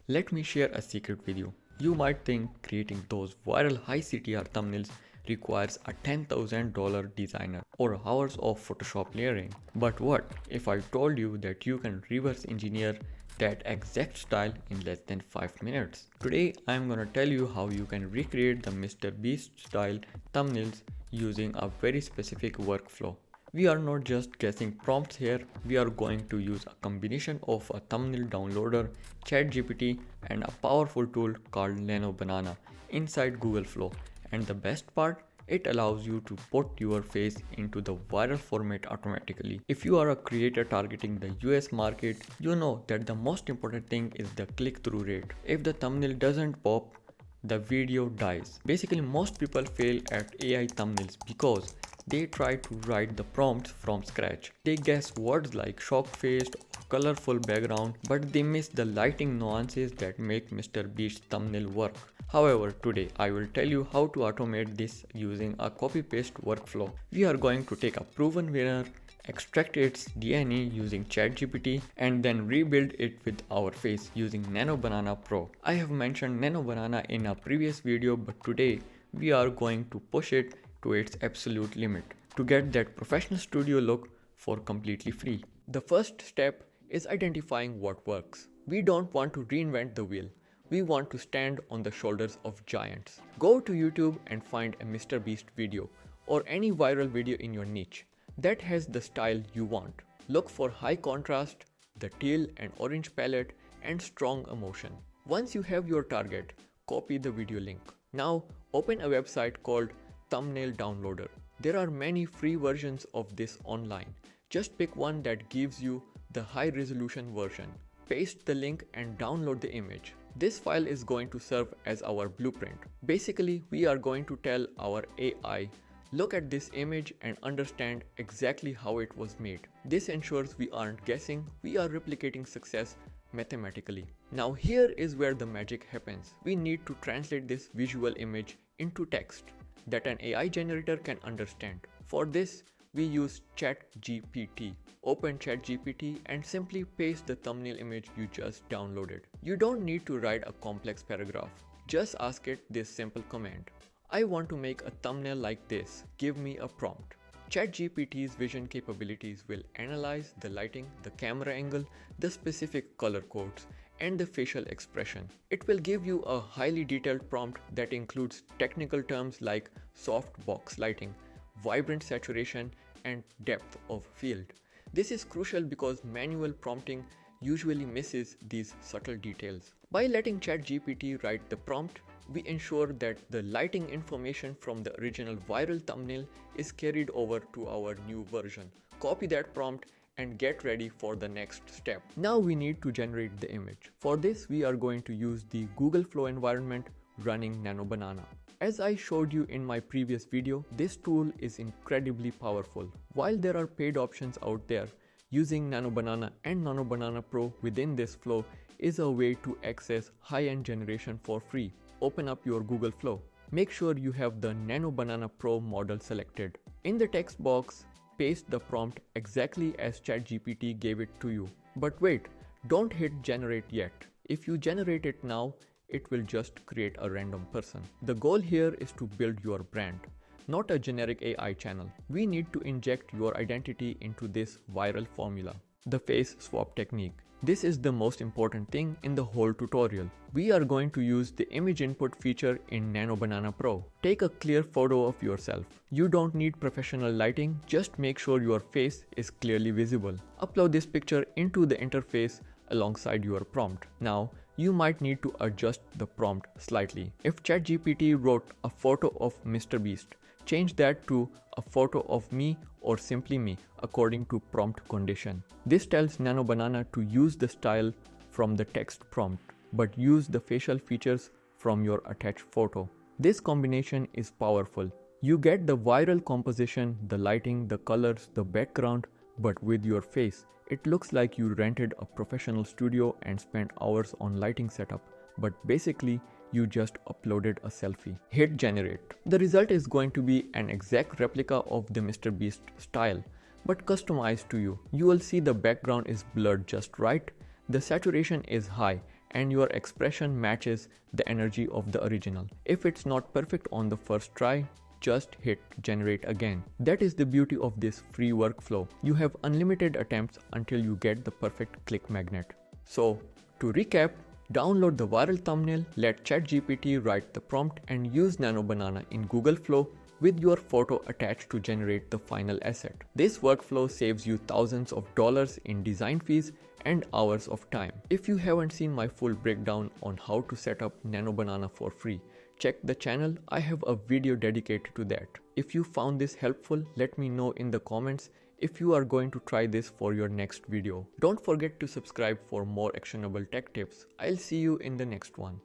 Let me share a secret with you. You might think creating those viral high CTR thumbnails requires a $10,000 designer or hours of Photoshop layering. But what if I told you that you can reverse engineer that exact style in less than 5 minutes? Today I am gonna tell you how you can recreate the MrBeast style thumbnails using a very specific workflow. We are not just guessing prompts here, we are going to use a combination of a thumbnail downloader, chatgpt and a powerful tool called Nano Banana inside Google Flow. And the best part, it allows you to put your face into the viral format automatically. If you are a creator targeting the US market, you know that the most important thing is the click-through rate. If the thumbnail doesn't pop, the video dies. Basically, most people fail at AI thumbnails because they try to write the prompts from scratch. They guess words like shock-faced or colorful background, but they miss the lighting nuances that make MrBeast thumbnail work. However, today I will tell you how to automate this using a copy-paste workflow. We are going to take a proven winner, extract its DNA using ChatGPT, and then rebuild it with our face using Nano Banana Pro. I have mentioned Nano Banana in a previous video, but today we are going to push it to its absolute limit to get that professional studio look for completely free. The first step is identifying what works. We don't want to reinvent the wheel. We want to stand on the shoulders of giants. Go to YouTube and find a MrBeast video or any viral video in your niche that has the style you want. Look for high contrast, the teal and orange palette, and strong emotion. Once you have your target, copy the video link. Now open a website called Thumbnail Downloader. There are many free versions of this online. Just pick one that gives you the high resolution version. Paste the link and download the image. This file is going to serve as our blueprint. Basically, we are going to tell our AI, look at this image and understand exactly how it was made. This ensures we aren't guessing, we are replicating success mathematically. Now here is where the magic happens. We need to translate this visual image into text that an AI generator can understand. For this, we use chatgpt. Open ChatGPT and simply paste the thumbnail image you just downloaded. You don't need to write a complex paragraph. Just ask it this simple command. I want to make a thumbnail like this. Give me a prompt. ChatGPT's vision capabilities will analyze the lighting, the camera angle, the specific color codes, and the facial expression. It will give you a highly detailed prompt that includes technical terms like soft box lighting, vibrant saturation, and depth of field. This is crucial because manual prompting usually misses these subtle details. By letting ChatGPT write the prompt, we ensure that the lighting information from the original viral thumbnail is carried over to our new version. Copy that prompt and get ready for the next step. Now we need to generate the image. For this, we are going to use the Google Flow environment running Nano Banana. As I showed you in my previous video, this tool is incredibly powerful. While there are paid options out there, using Nano Banana and Nano Banana Pro within this flow is a way to access high-end generation for free. Open up your Google Flow. Make sure you have the Nano Banana Pro model selected. In the text box, paste the prompt exactly as ChatGPT gave it to you. But wait, don't hit generate yet. If you generate it now, it will just create a random person. The goal here is to build your brand, not a generic AI channel. We need to inject your identity into this viral formula, the face swap technique. This is the most important thing in the whole tutorial. We are going to use the image input feature in Nano Banana Pro. Take a clear photo of yourself. You don't need professional lighting, just make sure your face is clearly visible. Upload this picture into the interface alongside your prompt. Now, you might need to adjust the prompt slightly. If ChatGPT wrote a photo of MrBeast, change that to a photo of me or simply me according to prompt condition. This tells Nano Banana to use the style from the text prompt, but use the facial features from your attached photo. This combination is powerful. You get the viral composition, the lighting, the colors, the background, but with your face. It looks like you rented a professional studio and spent hours on lighting setup, but basically you just uploaded a selfie. Hit generate. The result is going to be an exact replica of the MrBeast style, but customized to you. You will see the background is blurred just right, the saturation is high, and your expression matches the energy of the original. If it's not perfect on the first try, just hit generate again. That is the beauty of this free workflow. You have unlimited attempts until you get the perfect click magnet. So, to recap, download the viral thumbnail, let ChatGPT write the prompt, and use Nano Banana in Google Flow with your photo attached to generate the final asset. This workflow saves you thousands of dollars in design fees and hours of time. If you haven't seen my full breakdown on how to set up Nano Banana for free, check the channel. I have a video dedicated to that. If you found this helpful, let me know in the comments if you are going to try this for your next video. Don't forget to subscribe for more actionable tech tips. I'll see you in the next one.